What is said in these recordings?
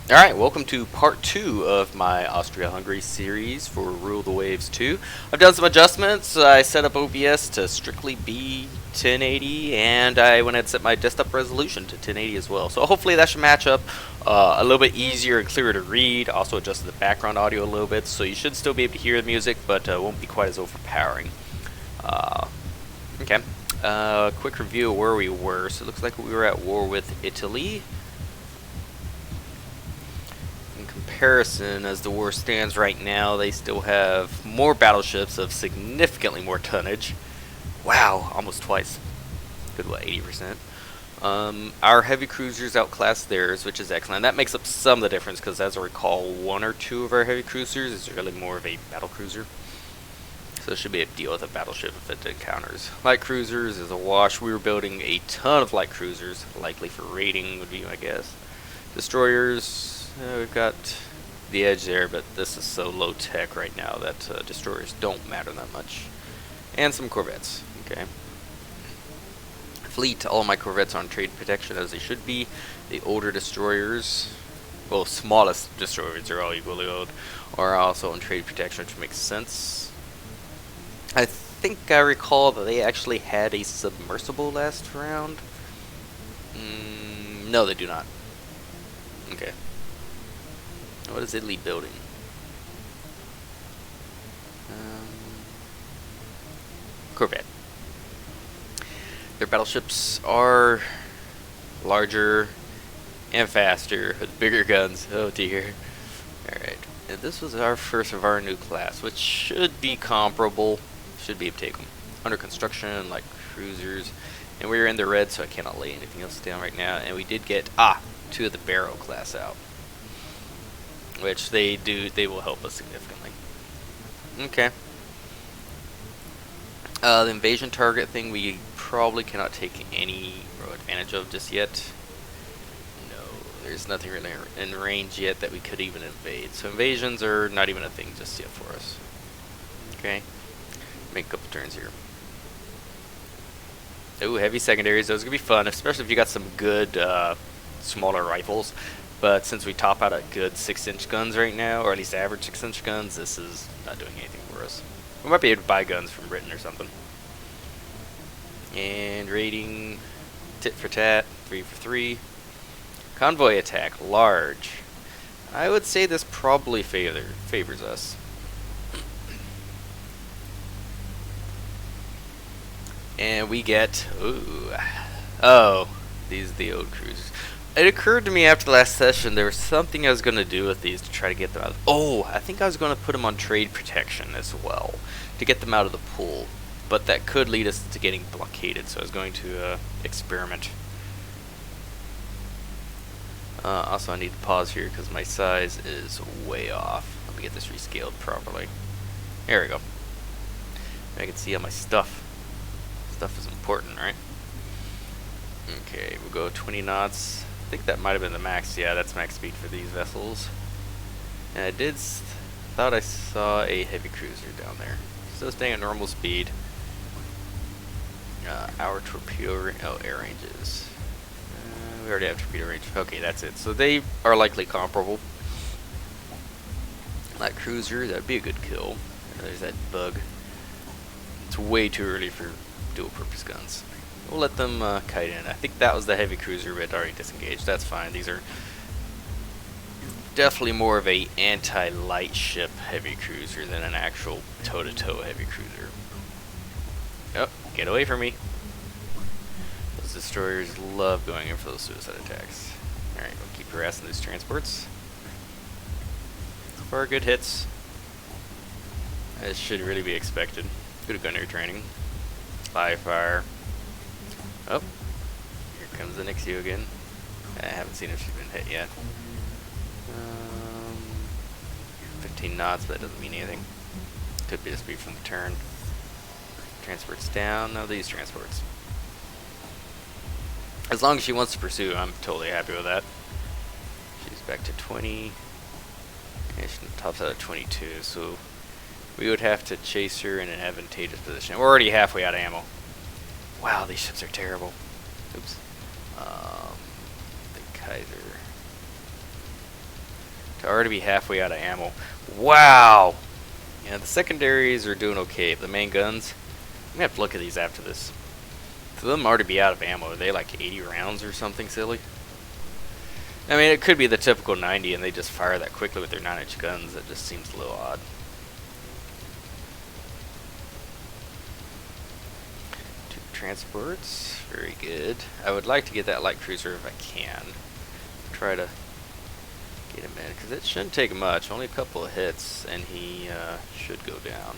Alright, welcome to part 2 of my Austria Hungary series for Rule the Waves 2. I've done some adjustments. I set up OBS to strictly be 1080, and I went ahead and set my desktop resolution to 1080 as well. So hopefully that should match up a little bit easier and clearer to read. Also adjusted the background audio a little bit, so you should still be able to hear the music, but it won't be quite as overpowering. Okay, quick review of where we were. So it looks like we were at war with Italy. Comparison, as the war stands right now, they still have more battleships of significantly more tonnage. Wow, almost twice. Good, what, 80%? Our heavy cruisers outclass theirs, which is excellent. That makes up some of the difference, because as I recall, one or two of our heavy cruisers is really more of a battle cruiser. So it should be able to deal with a battleship if it encounters. Light cruisers is a wash. We were building a ton of light cruisers, likely for raiding would be my guess. Destroyers, we've got the edge there, but this is so low tech right now that destroyers don't matter that much. And some corvettes. Okay. Fleet, all my corvettes on trade protection as they should be. The older destroyers, well, smallest destroyers are all equally old, are also on trade protection, which makes sense. I think I recall that they actually had a submersible last round. No, they do not. Okay. What is Italy building? Corvette. Their battleships are larger and faster with bigger guns. Oh dear. Alright. And this was our first of our new class, which should be comparable. Should be able to take them. Under construction, like cruisers. And we're in the red, so I cannot lay anything else down right now. And we did get, two of the Barrow class out. Which they will help us significantly. Okay. The invasion target thing we probably cannot take any advantage of just yet. No, there's nothing really in range yet that we could even invade. So invasions are not even a thing just yet for us. Okay. Make a couple turns here. Ooh, heavy secondaries. Those are going to be fun, especially if you got some good smaller rifles. But since we top out at good 6-inch guns right now, or at least average 6-inch guns, this is not doing anything for us. We might be able to buy guns from Britain or something. And raiding, tit for tat, 3 for 3. Convoy attack, large. I would say this probably favors us. And we get, these are the old cruisers. It occurred to me after the last session there was something I was going to do with these to try to get them out. I think I was going to put them on trade protection as well to get them out of the pool. But that could lead us to getting blockaded, so I was going to experiment. Also, I need to pause here because my size is way off. Let me get this rescaled properly. There we go. I can see all my stuff. Stuff is important, right? Okay, we'll go 20 knots. I think that might have been the max. Yeah, that's max speed for these vessels. And I thought I saw a heavy cruiser down there. Still staying at normal speed. Our torpedo air ranges. We already have torpedo range. Okay, that's it. So they are likely comparable. That cruiser, that'd be a good kill. There's that bug. It's way too early for dual-purpose guns. We'll let them kite in. I think that was the heavy cruiser, but already disengaged. That's fine. These are definitely more of a anti-light ship heavy cruiser than an actual toe-to-toe heavy cruiser. Oh, get away from me. Those destroyers love going in for those suicide attacks. Alright, we'll keep harassing these transports. So far, good hits. This should really be expected. Good gunnery training. Live fire. Oh, here comes the Nixio again. I haven't seen if she's been hit yet. 15 knots, but that doesn't mean anything. Could be the speed from the turn. Transports down. No, these transports. As long as she wants to pursue, I'm totally happy with that. She's back to 20. And she tops out at 22, so we would have to chase her in an advantageous position. We're already halfway out of ammo. Wow, these ships are terrible. Oops. The Kaiser. To already be halfway out of ammo. Wow! Yeah, the secondaries are doing okay. The main guns, I'm gonna have to look at these after this. For them already be out of ammo, are they like 80 rounds or something silly? I mean, it could be the typical 90 and they just fire that quickly with their 9-inch guns. That just seems a little odd. Two transports, very good. I would like to get that light cruiser if I can. Try to get him in, because it shouldn't take much. Only a couple of hits and he should go down.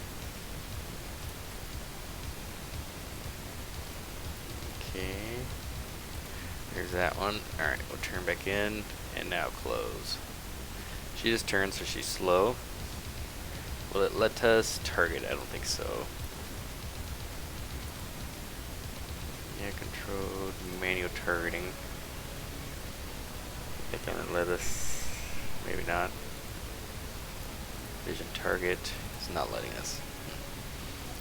Okay. There's that one. Alright, we'll turn back in and now close. She just turns, so she's slow. Will it let us target? I don't think so. Yeah, controlled manual targeting. It's gonna let us. Maybe not. Vision target. It's not letting us.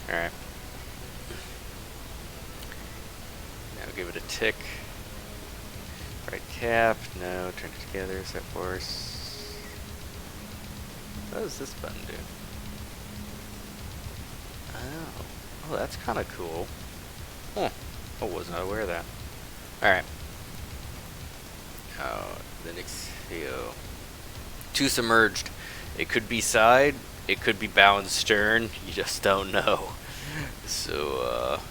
Alright. Now give it a tick. Right cap, no, turn it together, set force. What does this button do? Oh, that's kind of cool. Huh. I was not aware of that. Alright. Oh, the next CO. Two submerged. It could be side, it could be bow and stern, you just don't know. So,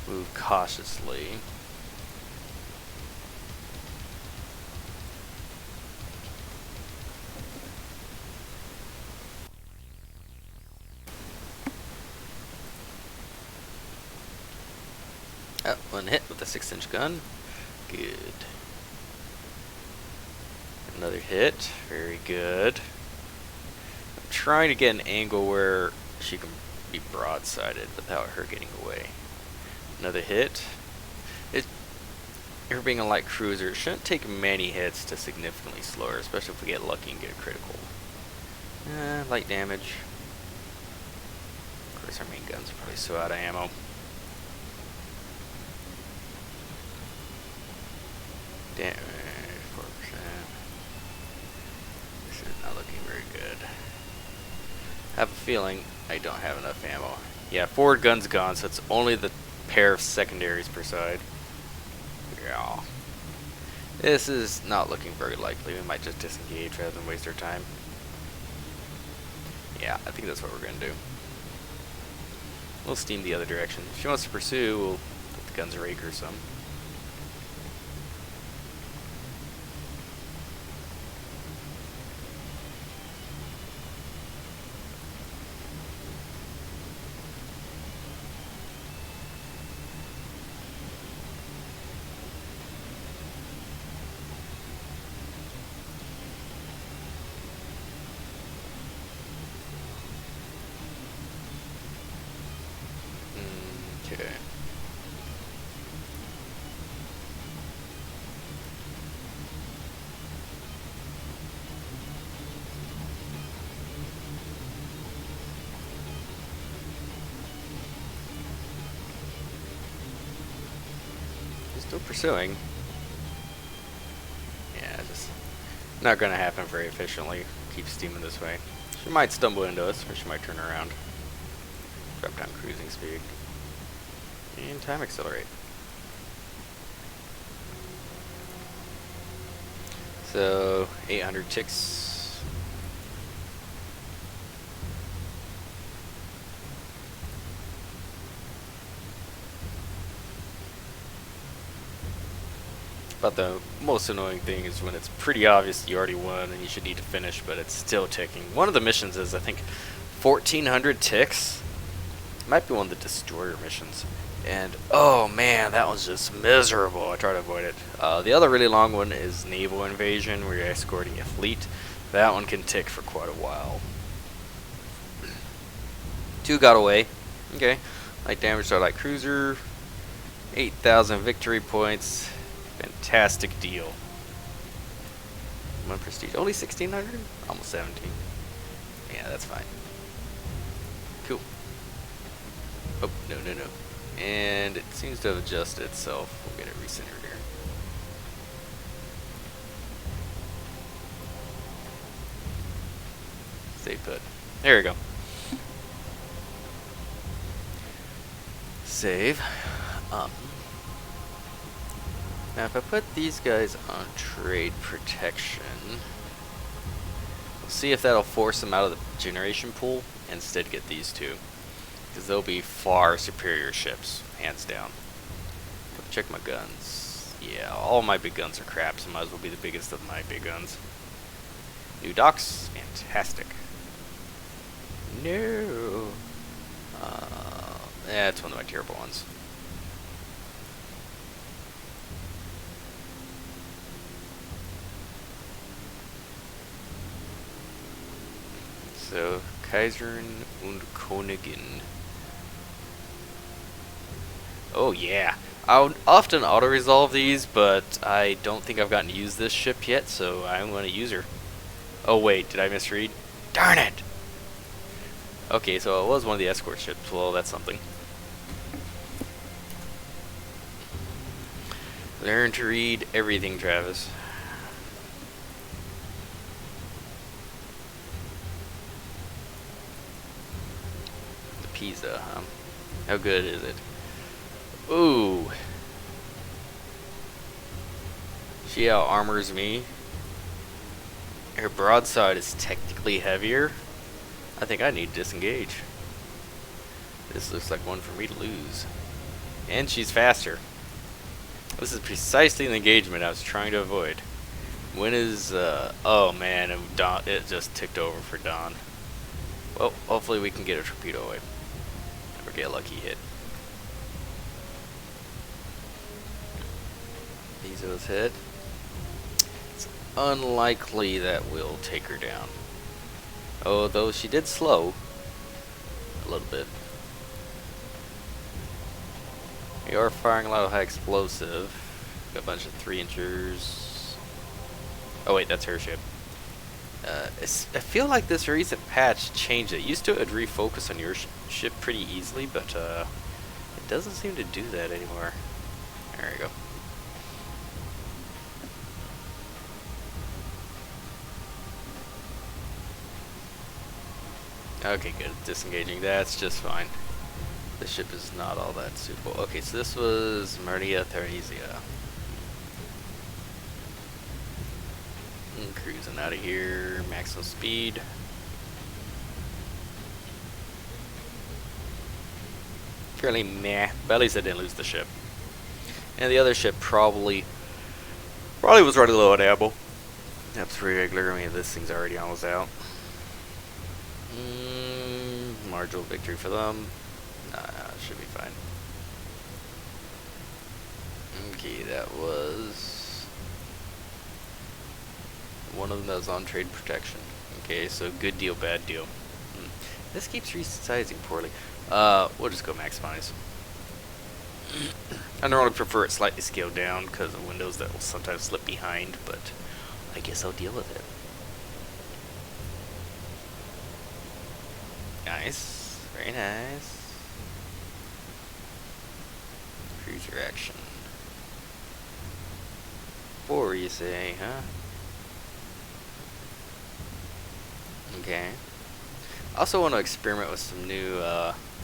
move cautiously. Oh, one hit with a 6-inch gun. Good. Another hit. Very good. I'm trying to get an angle where she can be broadsided without her getting away. Another hit. Her being a light cruiser, it shouldn't take many hits to significantly slow her, especially if we get lucky and get a critical. Light damage. Of course, our main guns are probably so out of ammo. Damage, 4%. This is not looking very good. I have a feeling I don't have enough ammo. Yeah, forward gun's gone, so it's only the pair of secondaries per side. Yeah. This is not looking very likely. We might just disengage rather than waste our time. Yeah, I think that's what we're going to do. We'll steam the other direction. If she wants to pursue, we'll put the guns rake or some. Okay. She's still pursuing. Yeah, just not gonna happen very efficiently. Keep steaming this way. She might stumble into us, or she might turn around. Drop down cruising speed. And time accelerate. So 800 ticks. But the most annoying thing is when it's pretty obvious you already won and you should need to finish, but it's still ticking. One of the missions is, I think, 1400 ticks. It might be one of the destroyer missions. And, oh man, that one's just miserable. I try to avoid it. The other really long one is Naval Invasion, where you're escorting a fleet. That one can tick for quite a while. 2 got away. Okay. Light damage to our light cruiser. 8,000 victory points. Fantastic deal. 1 prestige. Only 1,600? Almost 17. Yeah, that's fine. Cool. Oh, no. And it seems to have adjusted itself. We'll get it recentered here. Stay put. There we go. Save. Now if I put these guys on trade protection, we'll see if that'll force them out of the generation pool and instead get these two. Because they'll be far superior ships, hands down. Check my guns. Yeah, all my big guns are crap, so might as well be the biggest of my big guns. New docks, fantastic. No. Yeah, it's one of my terrible ones. So, Kaisern und Königin. Oh yeah. I'll often auto-resolve these, but I don't think I've gotten to use this ship yet, so I'm going to use her. Oh wait, did I misread? Darn it! Okay, so it was one of the escort ships. Well, that's something. Learn to read everything, Travis. The Pisa, huh? How good is it? Ooh. She out armors me. Her broadside is technically heavier. I think I need to disengage. This looks like one for me to lose. And she's faster. This is precisely the engagement I was trying to avoid. When is, oh man, it just ticked over for Dawn. Well, hopefully we can get a torpedo away. Or get a lucky hit. Bezos hit. It's unlikely that we'll take her down. Although she did slow a little bit. We are firing a lot of high explosive. Got a bunch of 3-inchers. Oh wait, that's her ship. I feel like this recent patch changed it. Used to it would refocus on your ship pretty easily, but it doesn't seem to do that anymore. There we go. Okay, good. Disengaging. That's just fine. This ship is not all that suitable. Okay, so this was Maria Theresia. Cruising out of here. Maximum speed. Fairly meh, but at least I didn't lose the ship. And the other ship probably was running low on ammo. That's pretty regular. I mean, this thing's already almost out. Marginal victory for them. Nah, should be fine. Okay, that was one of them that was on trade protection. Okay, so good deal, bad deal. This keeps resizing poorly. We'll just go maximize. I normally prefer it slightly scaled down because of windows that will sometimes slip behind, but I guess I'll deal with it. Nice. Very nice. Cruiser action. 4, you say, huh? Okay. I also want to experiment with some new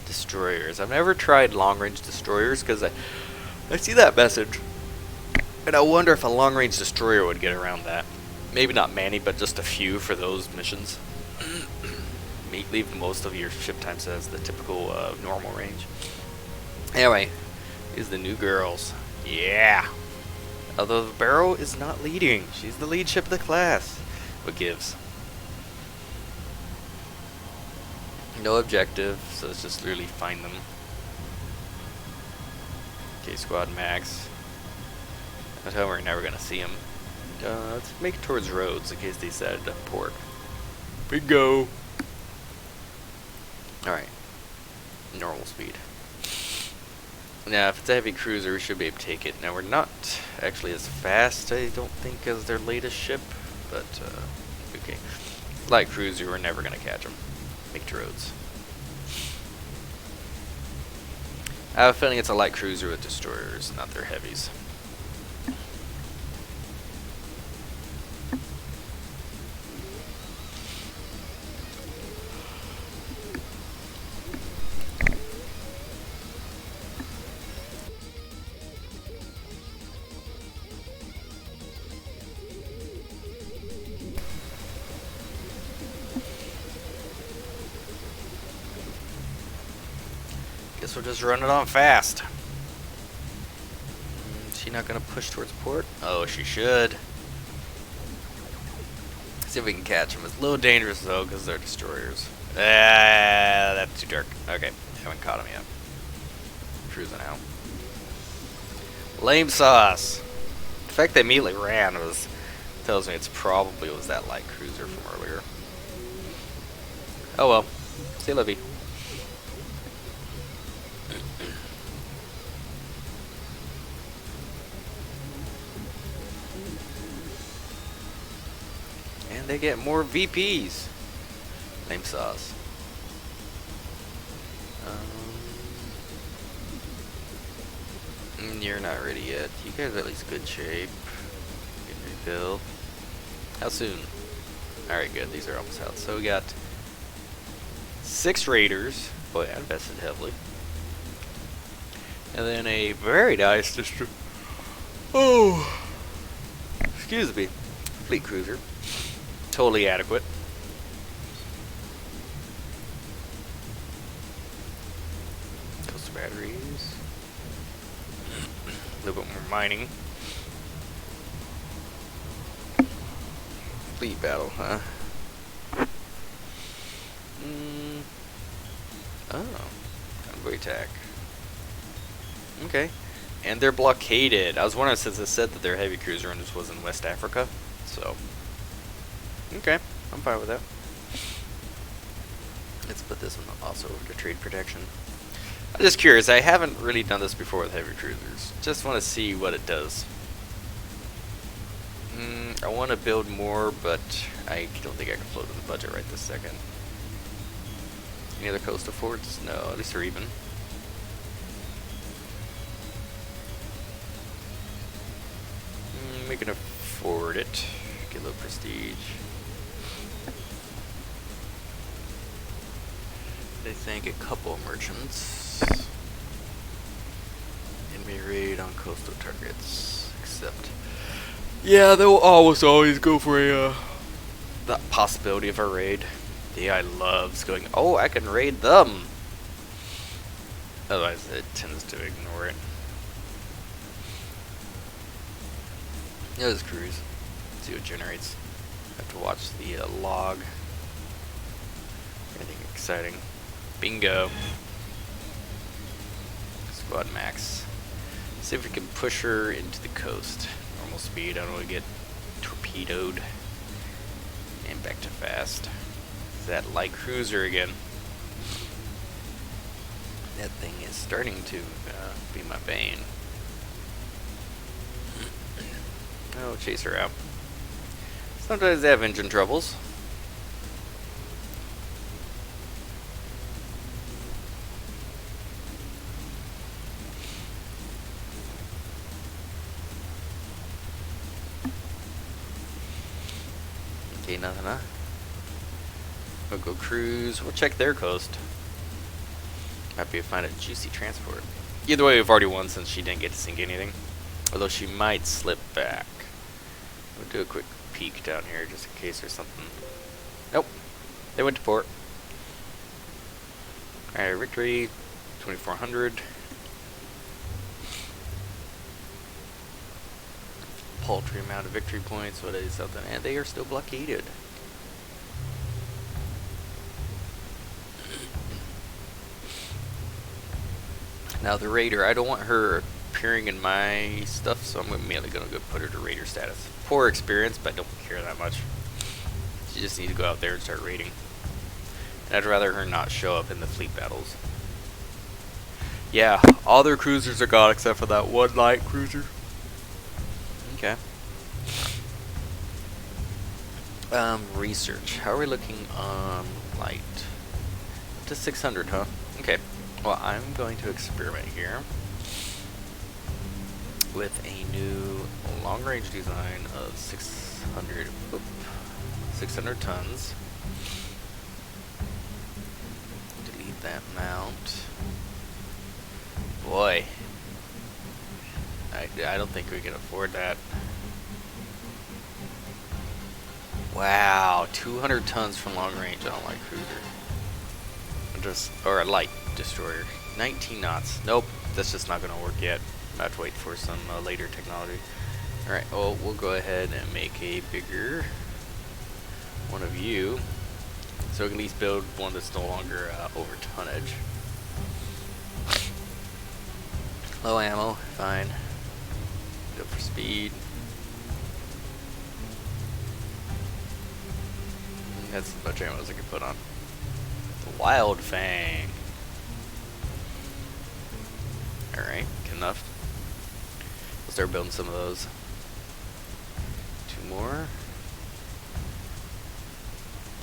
destroyers. I've never tried long-range destroyers because I see that message, and I wonder if a long-range destroyer would get around that. Maybe not many, but just a few for those missions. Leave most of your ship times as the typical normal range. Anyway, these are the new girls. Yeah! Although the Barrow is not leading. She's the lead ship of the class. What gives? No objective, so let's just literally find them. Okay, squad max. That's how we're never gonna see them. Let's make it towards roads in case they decided to port. Bingo! Alright. Normal speed. Now, if it's a heavy cruiser, we should be able to take it. Now, we're not actually as fast, I don't think, as their latest ship, but, okay. Light cruiser, we're never going to catch them. Make to roads. I have a feeling it's a light cruiser with destroyers, not their heavies. Guess we'll just run it on fast. Is she not gonna push towards port? Oh, she should. See if we can catch them. It's a little dangerous though, because they're destroyers. Ah, that's too dark. Okay, haven't caught them yet. Cruising out. Lame sauce. The fact they immediately ran tells me it's probably was that light cruiser from earlier. Oh well. See you, Livy. And they get more VPs. Lame sauce. You're not ready yet. You guys are at least good shape. Good refill. How soon? Alright, good. These are almost out. So we got 6 raiders. Boy, I invested heavily. And then a very nice excuse me. Fleet cruiser. Totally adequate. Coastal batteries. A little bit more mining. Fleet battle, huh? Oh. Convoy attack. Okay. And they're blockaded. I was wondering since it said that their heavy cruiser just was in West Africa. So. Okay. I'm fine with that. Let's put this one also over to trade protection. I'm just curious. I haven't really done this before with heavy cruisers. Just want to see what it does. I want to build more, but I don't think I can float to the budget right this second. Any other coastal forts? No, at least they're even. We can afford it. Get a little prestige. I think a couple of merchants. Enemy raid on coastal targets. Except, yeah, they'll almost always go for a the possibility of a raid. The AI loves going, oh, I can raid them. Otherwise, it tends to ignore it. Yeah, let's cruise. See what generates. Have to watch the log. Anything exciting? Bingo. Squad max. See if we can push her into the coast. Normal speed. I don't want to get torpedoed. And back to fast. That light cruiser again. That thing is starting to be my bane. Oh, chase her out. Sometimes they have engine troubles. Okay, nothing, huh? We'll go cruise. We'll check their coast. Might be able to find a juicy transport. Either way, we've already won since she didn't get to sink anything. Although she might slip back. We'll do a quick peek down here just in case there's something. Nope. They went to port. Alright, victory. 2,400. Paltry amount of victory points. What is something? And they are still blockaded. Now the raider, I don't want her appearing in my stuff, so I'm immediately going to go put her to raider status. Poor experience, but I don't care that much. She just needs to go out there and start raiding. And I'd rather her not show up in the fleet battles. Yeah, all their cruisers are gone except for that one light cruiser. Okay. Research. How are we looking on light? Up to 600, huh? Okay. Well, I'm going to experiment here with a new long-range design of 600 tons. Delete that mount. Boy, I don't think we can afford that. Wow, 200 tons from long range on a light cruiser. Or a light destroyer. 19 knots. Nope, that's just not going to work yet. I have to wait for some later technology. Alright, well, we'll go ahead and make a bigger one of you. So we can at least build one that's no longer over tonnage. Low ammo, fine. Go for speed. That's as much ammo as I can put on. The Wild Fang. Alright, good enough. We'll start building some of those. 2 more.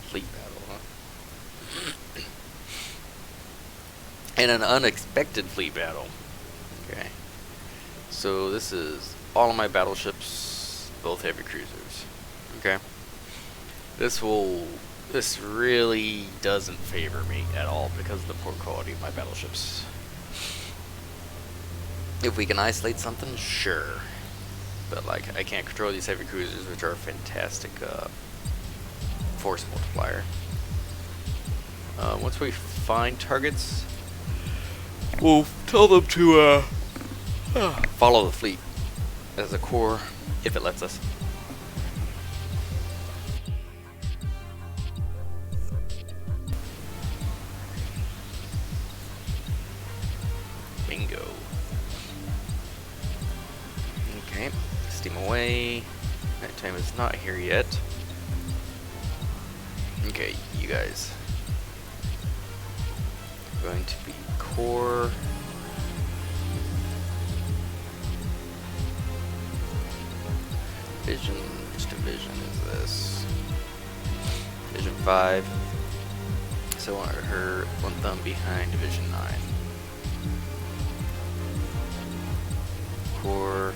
Fleet battle, huh? And an unexpected fleet battle. Okay. So this is all of my battleships, both heavy cruisers. Okay. This really doesn't favor me at all because of the poor quality of my battleships. If we can isolate something, sure. But like, I can't control these heavy cruisers, which are a fantastic force multiplier. Once we find targets, we'll tell them to follow the fleet as a core, if it lets us. Bingo. Okay, steam away. Nighttime is not here yet. Okay, you guys. Going to be core. Division, which division is this? Division 5. So I want her one thumb behind Division 9. Core.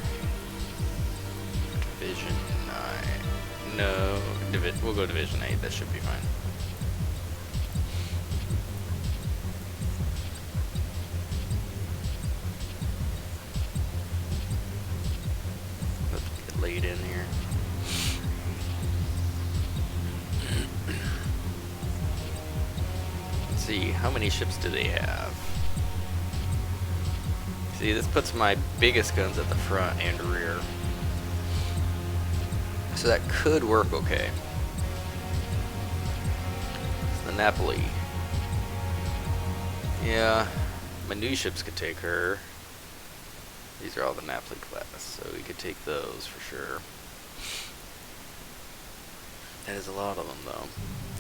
Division 9. No, we'll go Division 8, that should be fine. Let's get laid in here. Let's see, how many ships do they have? See, this puts my biggest guns at the front and rear. So that could work okay. It's the Napoli. Yeah, my new ships could take her. These are all the Napoli class, so we could take those for sure. That is a lot of them, though.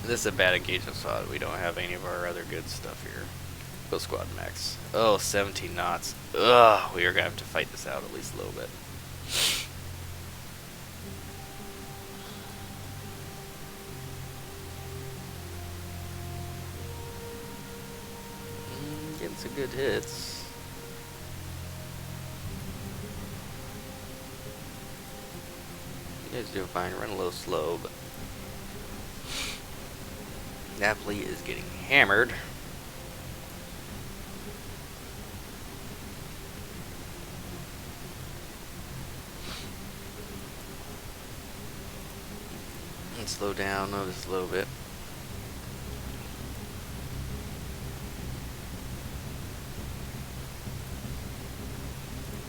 This is a bad engagement spot. We don't have any of our other good stuff here. Go squad max. Oh, 17 knots. Ugh, we are gonna have to fight this out at least a little bit. Getting some good hits. You guys doing fine. Run a little slow, but Napoli is getting hammered. And slow down just a little bit.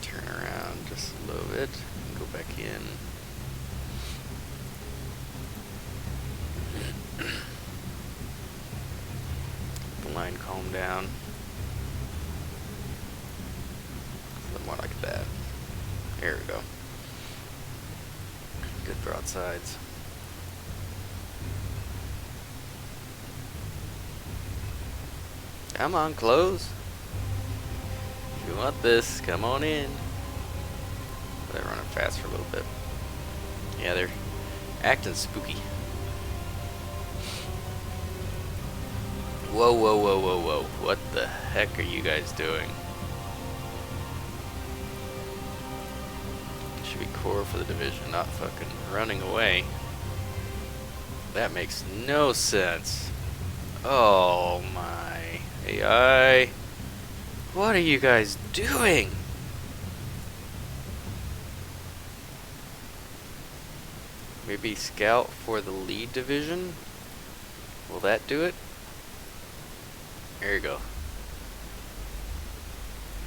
Turn around just a little bit and go back in. The line calm down. A little more like that. There we go. Good broadsides. Come on, close. If you want this, come on in. They're running fast for a little bit. Yeah, they're acting spooky. Whoa, whoa, whoa, whoa, whoa. What the heck are you guys doing? It should be core for the division, not fucking running away. That makes no sense. Oh my AI. What are you guys doing? Maybe scout for the lead division? Will that do it? There you go.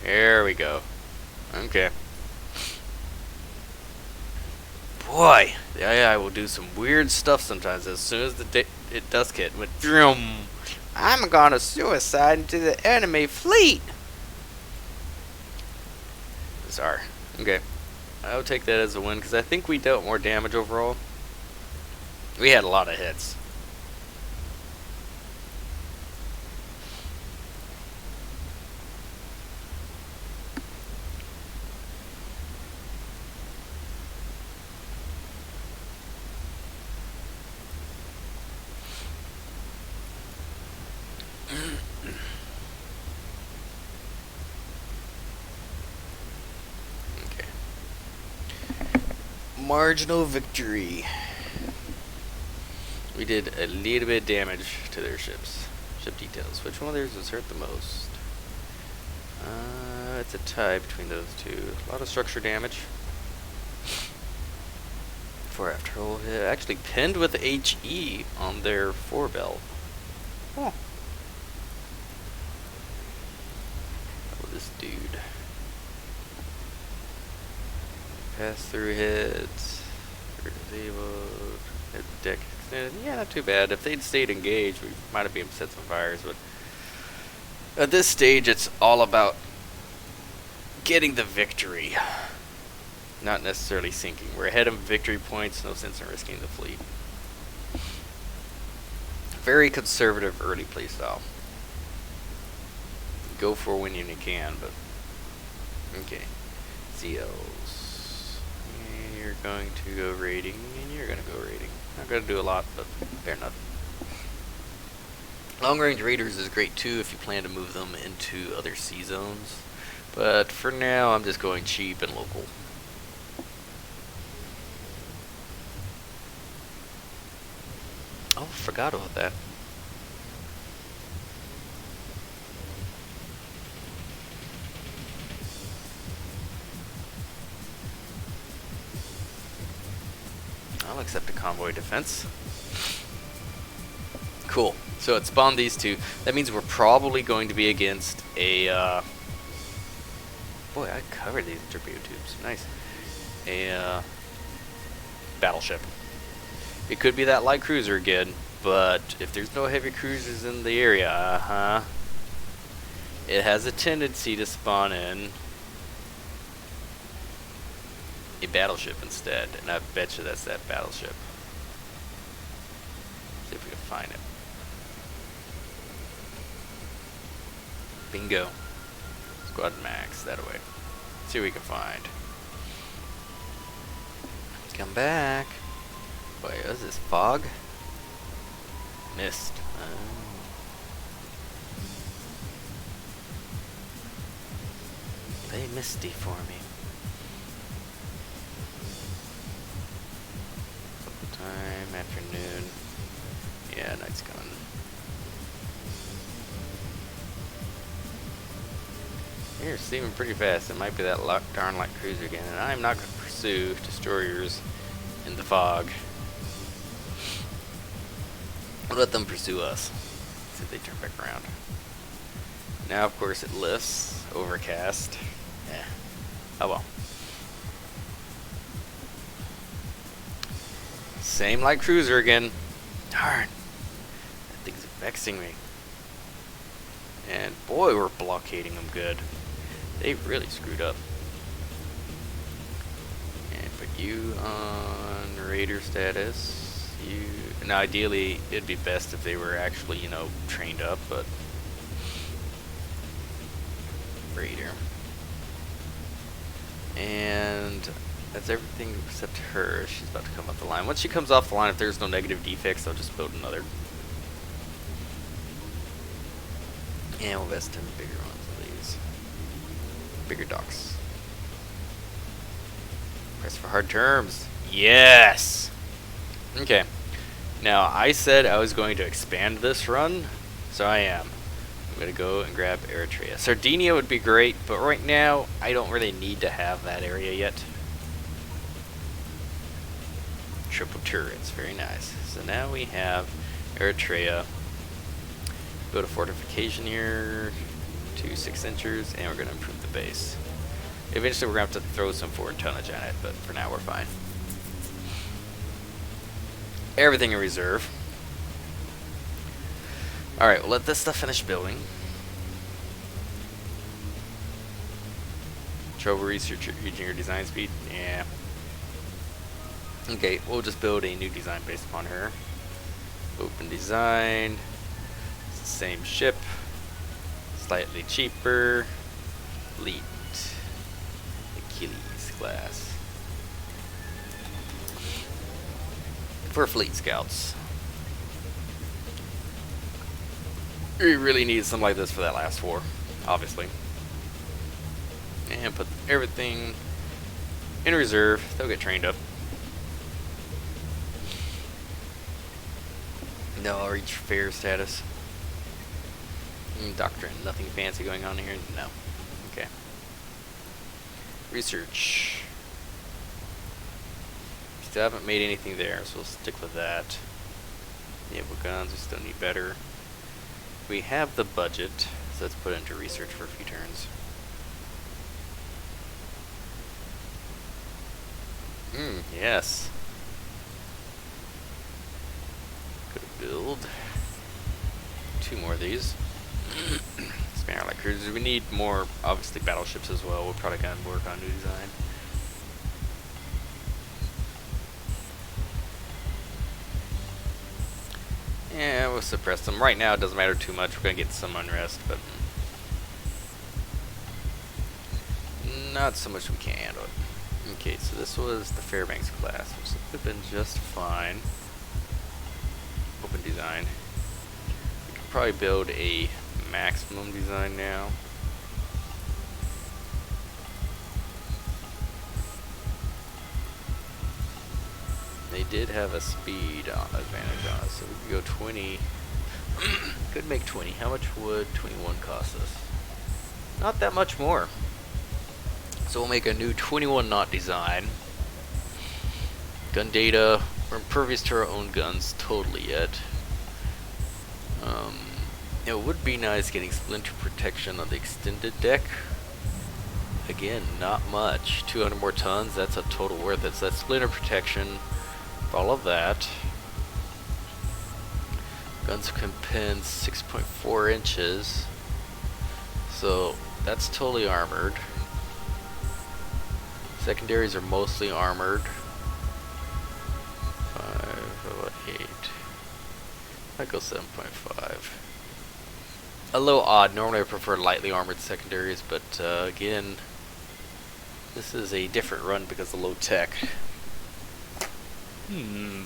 There we go. Okay. Boy, the AI will do some weird stuff sometimes. As soon as it does get with drum, I'm gonna suicide into the enemy fleet. Bizarre. Okay. I'll take that as a win because I think we dealt more damage overall. We had a lot of hits. Okay. Marginal victory. We did a little bit of damage to their ships. Ship details. Which one of theirs was hurt the most? It's a tie between those two. A lot of structure damage. 4 after all hit. Actually pinned with HE on their 4 belt. Oh. Oh, this dude. Pass through hits. Disabled. Hit deck extended. Yeah, not too bad. If they'd stayed engaged, we might have been set some fires, but at this stage it's all about getting the victory. Not necessarily sinking. We're ahead of victory points, no sense in risking the fleet. Very conservative early playstyle. Go for when you can, but okay. CLs. And you're going to go raiding, and you're going to go raiding. Not going to do a lot, but fair enough. Long range raiders is great too if you plan to move them into other sea zones. But for now, I'm just going cheap and local. Oh, forgot about that. I'll accept a convoy defense. Cool. So it spawned these two. That means we're probably going to be against a... boy, I covered these torpedo tubes. Nice. A battleship. It could be that light cruiser again, but if there's no heavy cruisers in the area, it has a tendency to spawn in a battleship instead, and I bet you that's that battleship. See if we can find it. Bingo. Squad max, that way. See what we can find. Come back. Boy, what is this, fog? Mist. Play misty for me. Time, afternoon. Yeah, night's coming. You're steaming pretty fast. It might be that darn light cruiser again, and I'm not going to pursue destroyers in the fog. I'll let them pursue us. See if they turn back around. Now, of course, it lifts. Overcast. Yeah. Oh well. Same light cruiser again. Darn. That thing's vexing me. And boy, we're blockading them good. They really screwed up. And put you on raider status. Now, ideally, it'd be best if they were actually, you know, trained up, but raider. And that's everything except her. She's about to come up the line. Once she comes off the line, if there's no negative defects, I'll just build another. And we'll invest in bigger ones of these. Bigger docks. Press for hard terms. Yes! Okay. Now, I said I was going to expand this run, so I am. I'm going to go and grab Eritrea. Sardinia would be great, but right now, I don't really need to have that area yet. Triple turrets, very nice. So now we have Eritrea. Build a fortification here, 2 6-inchers, and we're going to improve the base. Eventually, we're going to have to throw some forward tonnage at it, but for now, we're fine. Everything in reserve. Alright, we'll let this stuff finish building. Trouble research your design speed? Yeah. Okay, we'll just build a new design based upon her. Open design. It's the same ship. Slightly cheaper. Fleet. Achilles class. For fleet scouts. We really need something like this for that last war, obviously. And put everything in reserve. They'll get trained up. No, I'll reach fair status. Doctrine, nothing fancy going on here? No. Okay. Research. Still haven't made anything there, so we'll stick with that. Naval guns, we still need better. We have the budget, so let's put it into research for a few turns. Yes. Could build 2 more of these. Expand our light cruisers. We need more, obviously, battleships as well. We're probably gonna work on new design. Yeah, we'll suppress them. Right now, it doesn't matter too much. We're going to get some unrest, but not so much we can't handle it. Okay, so this was the Fairbanks class, which would have been just fine. Open design. We could probably build a maximum design now. They did have a speed advantage on us, so we could go 20. Could make 20. How much would 21 cost us? Not that much more. So we'll make a new 21 knot design. Gun data. We're impervious to our own guns totally yet. It would be nice getting splinter protection on the extended deck. Again, not much. 200 more tons. That's a total worth it. So that's splinter protection. All of that. Guns can pin 6.4 inches. So that's totally armored. Secondaries are mostly armored. 5, 8. I go 7.5. A little odd. Normally I prefer lightly armored secondaries, but again, this is a different run because of low tech. I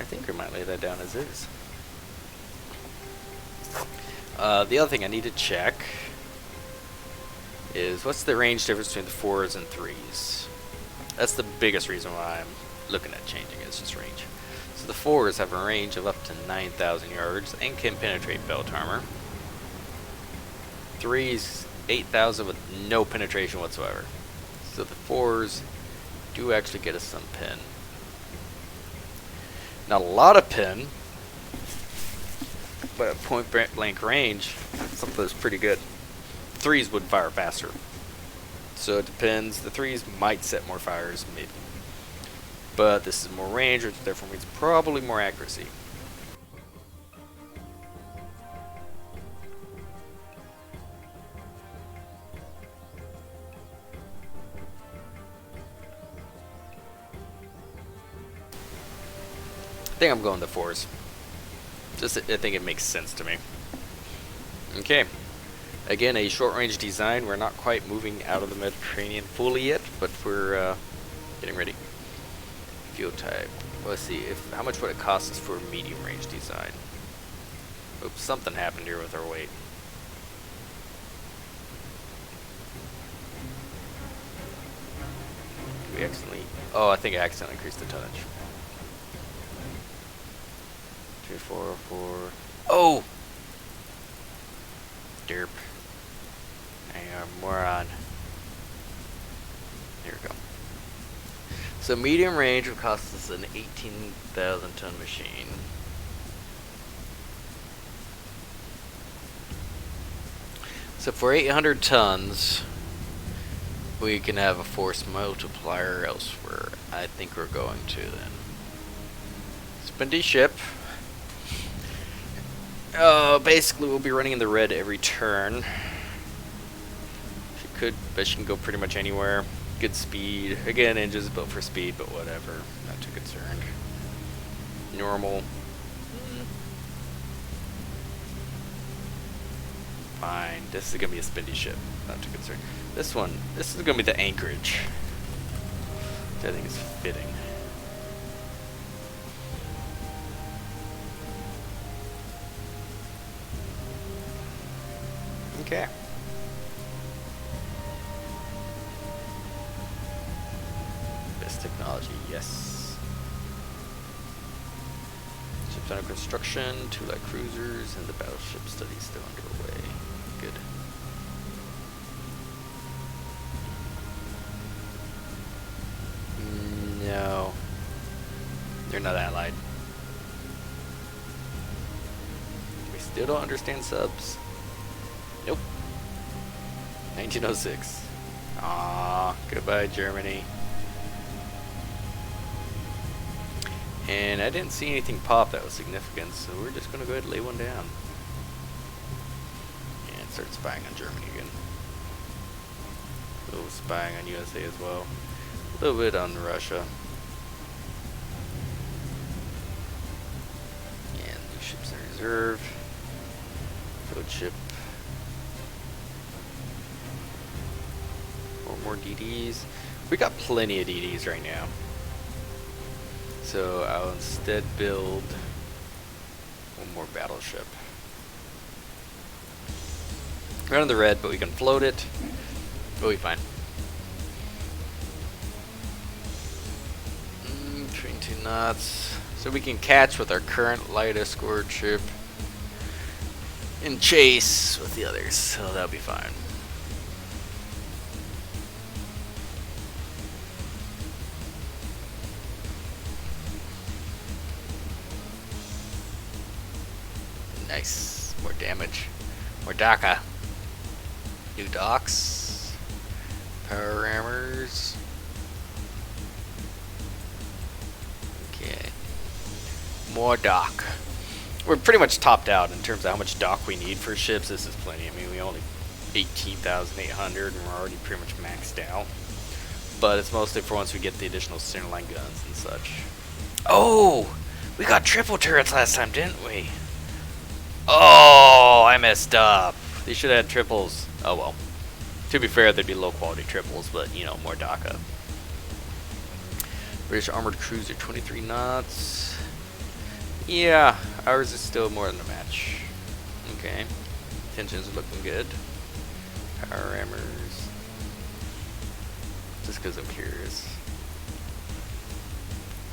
think we might lay that down as is. The other thing I need to check is what's the range difference between the 4s and 3s. That's the biggest reason why I'm looking at changing it. It's just range. So the 4s have a range of up to 9,000 yards and can penetrate belt armor. 3s, 8,000 with no penetration whatsoever. So the 4s do actually get us some pen. Not a lot of pen, but at point blank range, something that's pretty good. 3s would fire faster. So it depends. The 3s might set more fires, maybe. But this is more range, which therefore means probably more accuracy. I think I'm going the 4s. Just, I think it makes sense to me. Okay. Again, a short-range design. We're not quite moving out of the Mediterranean fully yet, but we're getting ready. Fuel type. Let's see. How much would it cost us for a medium-range design? Oops, something happened here with our weight. Did we accidentally... Oh, I think I accidentally increased the tonnage. 2, 4, 4... Oh! Derp. I am a moron. There we go. So medium range would cost us an 18,000 ton machine. So for 800 tons, we can have a force multiplier elsewhere. I think we're going to then. Spendy ship. Basically we'll be running in the red every turn. She could, but she can go pretty much anywhere. Good speed. Again, engines built for speed, but whatever. Not too concerned. Normal. Fine. This is gonna be a spendy ship. Not too concerned. This one. This is gonna be the anchorage. Which I think is fitting. Okay. Best technology, yes. Ships under construction, 2 light cruisers, and the battleship study still underway. Good. No. They're not allied. We still don't understand subs. Nope. 1906. Ah, goodbye Germany. And I didn't see anything pop that was significant, so we're just gonna go ahead and lay one down. And start spying on Germany again. A little spying on USA as well. A little bit on Russia. And new ships in reserve. Code ship. More DDs. We got plenty of DDs right now. So I'll instead build one more battleship. We're on the red, but we can float it. We'll be fine. Between 2 knots. So we can catch with our current light escort ship and chase with the others. So that'll be fine. Nice. More damage. More DACA. New docks. Power rammers. Okay. More dock. We're pretty much topped out in terms of how much dock we need for ships. This is plenty. I mean, we only 18,800 and we're already pretty much maxed out. But it's mostly for once we get the additional centerline guns and such. Oh! We got triple turrets last time, didn't we? Oh, I messed up. They should have had triples. Oh well. To be fair, they'd be low quality triples, but you know, more DACA. British armored cruiser, 23 knots. Yeah, ours is still more than a match. Okay. Tensions are looking good. Power rammers. Just because I'm curious.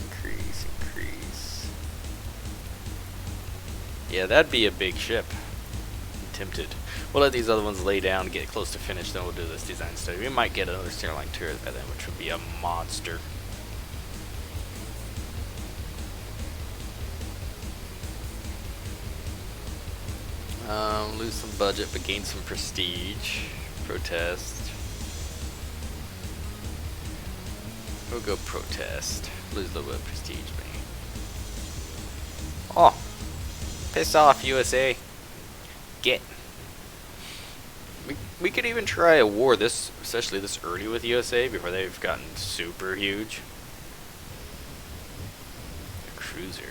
Increase. Yeah, that'd be a big ship. I'm tempted. We'll let these other ones lay down, get close to finish, then we'll do this design study. We might get another centerline turret by then, which would be a monster. Lose some budget, but gain some prestige. Protest. We'll go protest. Lose a little bit of prestige, maybe. Oh! Piss off, USA. Get. We could even try a war especially this early with USA before they've gotten super huge. A cruiser.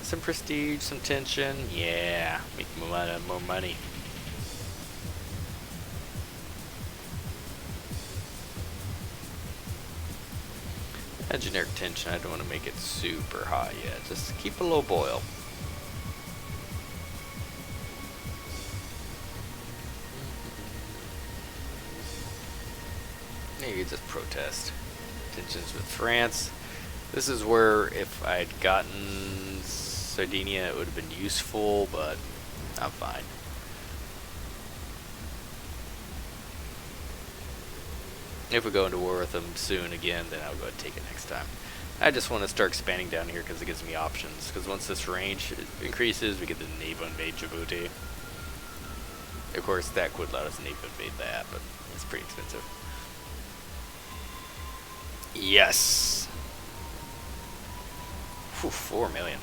Some prestige, some tension. Yeah, make more money. A generic tension, I don't want to make it super high yet. Just keep a low boil. Maybe just protest. Tensions with France. This is where if I'd gotten Sardinia, it would have been useful, but I'm fine. If we go into war with them soon again, then I'll go ahead and take it next time. I just want to start expanding down here because it gives me options. Because once this range increases, we get the naval invade Djibouti. Of course, that could let us naval invade that, but it's pretty expensive. Yes! Whew, 4 million.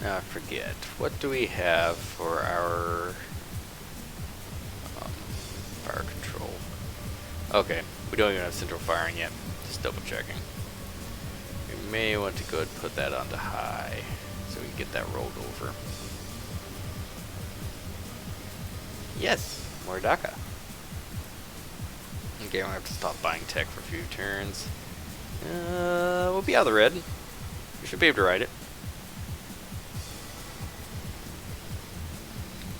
Now I forget. What do we have for our fire control? Okay, we don't even have central firing yet. Just double checking. We may want to go ahead and put that onto high so we can get that rolled over. Yes, more DACA. Okay, I'm gonna have to stop buying tech for a few turns. We'll be out of the red. We should be able to ride it.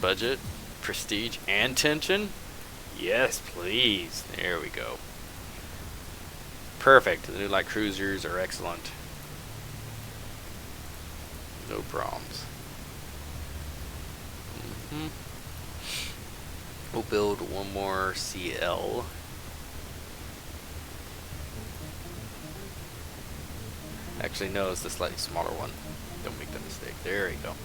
Budget, prestige, and tension? Yes, please. There we go. Perfect. The new light cruisers are excellent. No problems. We'll build one more CL. Actually, no, it's the slightly smaller one. Don't make that mistake. There you go.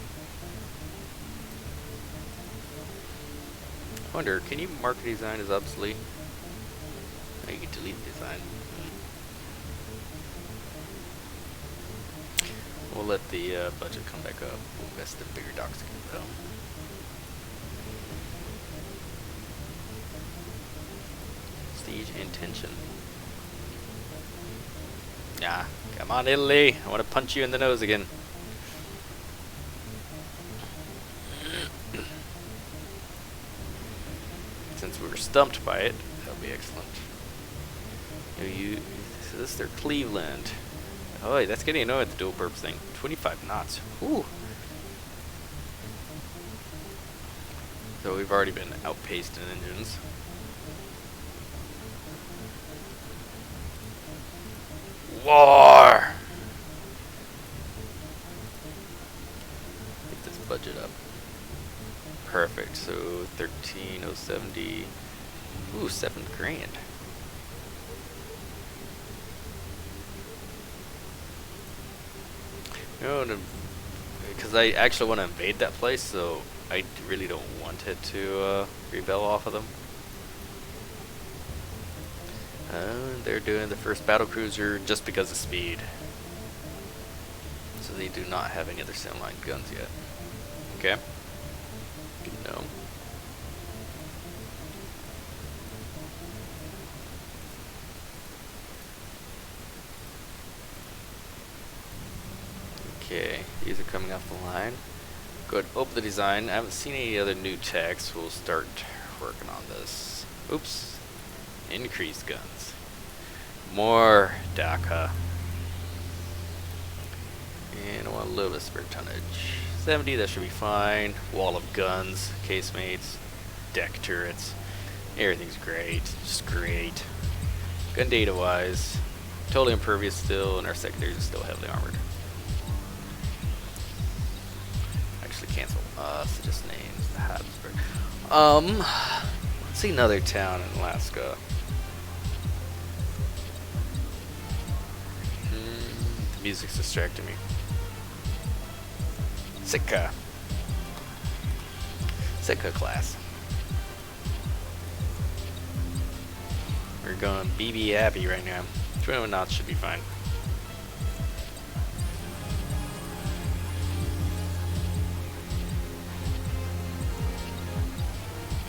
I wonder, can you mark design as obsolete? Oh, you can delete design. We'll let the budget come back up. We'll invest in bigger docks though. Prestige and tension. Nah, come on Italy. I want to punch you in the nose again. Since we were stumped by it, that'll be excellent. So this is their Cleveland. Oh, that's getting annoying with the dual purpose thing. 25 knots. Ooh. So we've already been outpaced in engines. War! Get this budget up. Perfect. So 13,070. Ooh, 7 grand. No, because I actually want to invade that place, so I really don't want it to rebel off of them. They're doing the first battle cruiser just because of speed. So they do not have any other line guns yet. Okay. Good to know. Okay, these are coming off the line. Go ahead, open the design. I haven't seen any other new text. We'll start working on this. Oops. Increased guns. More DACA. And I want a little bit of spare tonnage. 70, that should be fine. Wall of guns, casemates, deck turrets. Everything's great. Just great. Gun data wise, totally impervious still, and our secondaries are still heavily armored. Actually cancel. Suggest names. The Habsburg. Let's see another town in Alaska. The music's distracting me. Sitka. Sitka class. We're going BB happy right now. 21 knots should be fine.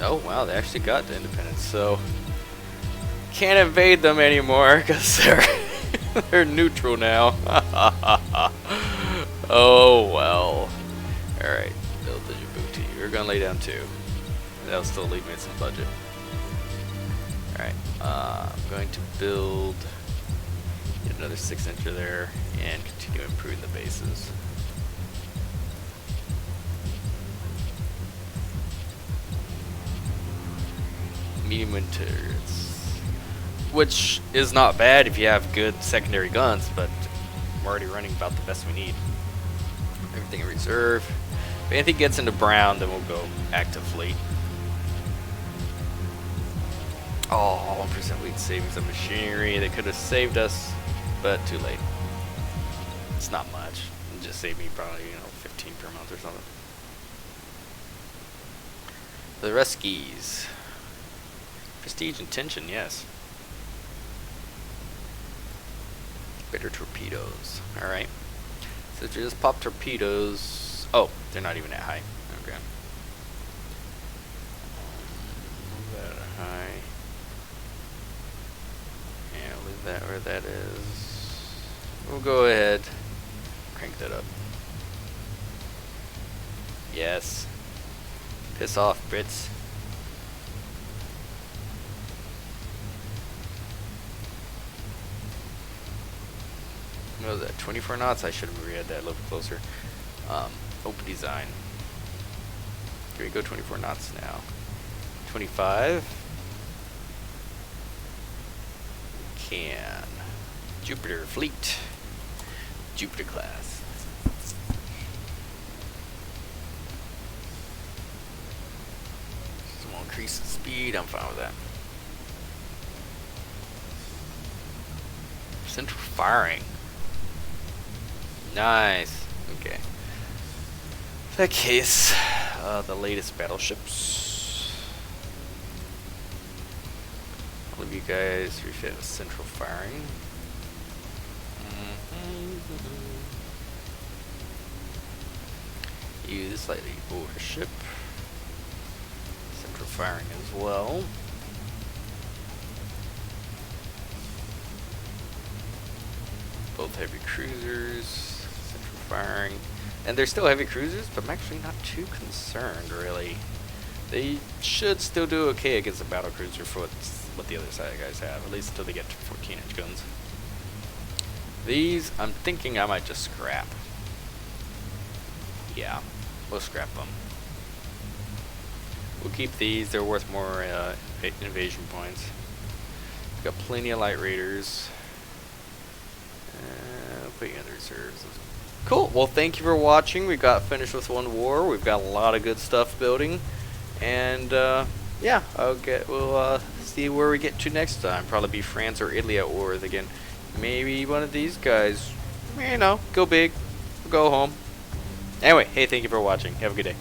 Oh wow, they actually got the independence, so can't invade them anymore because they're neutral now. Oh well. Alright, build the Djibouti. We're gonna lay down 2. That'll still leave me some budget. Alright, I'm going to build, get another 6-incher there and continue improving the bases. medium wind turrets, which is not bad if you have good secondary guns, but we're already running about the best we need. Everything in reserve. If anything gets into brown, then we'll go active fleet. Oh, 1% weight savings of machinery. They could have saved us, but too late. It's not much. It just saved me probably, 15 per month or something. The Ruskies. Prestige and tension, yes. Better torpedoes. Alright. So just pop torpedoes. Oh, they're not even that high. Okay. That high. Yeah, leave that where that is. We'll go ahead. Crank that up. Yes. Piss off, Brits. What was that? 24 knots? I should have read that a little closer. Open design. Here we go, 24 knots now. 25. Can. Jupiter fleet. Jupiter class. Some more increase in speed. I'm fine with that. Central firing. Nice. Okay. In that case, the latest battleships. All of you guys refit with central firing. Use slightly older ship. Central firing as well. Both heavy cruisers, central firing, and they're still heavy cruisers, but I'm actually not too concerned, really. They should still do okay against a battle cruiser for what the other side guys have, at least until they get to 14-inch guns. These, I'm thinking I might just scrap. Yeah, we'll scrap them. We'll keep these, they're worth more invasion points. We've got plenty of light raiders. Put you in the reserves. Cool. Well, thank you for watching. We got finished with one war. We've got a lot of good stuff building, and yeah, we'll see where we get to next time. Probably be France or Italy at war again. Maybe one of these guys. Go big, go home. Anyway, hey, thank you for watching. Have a good day.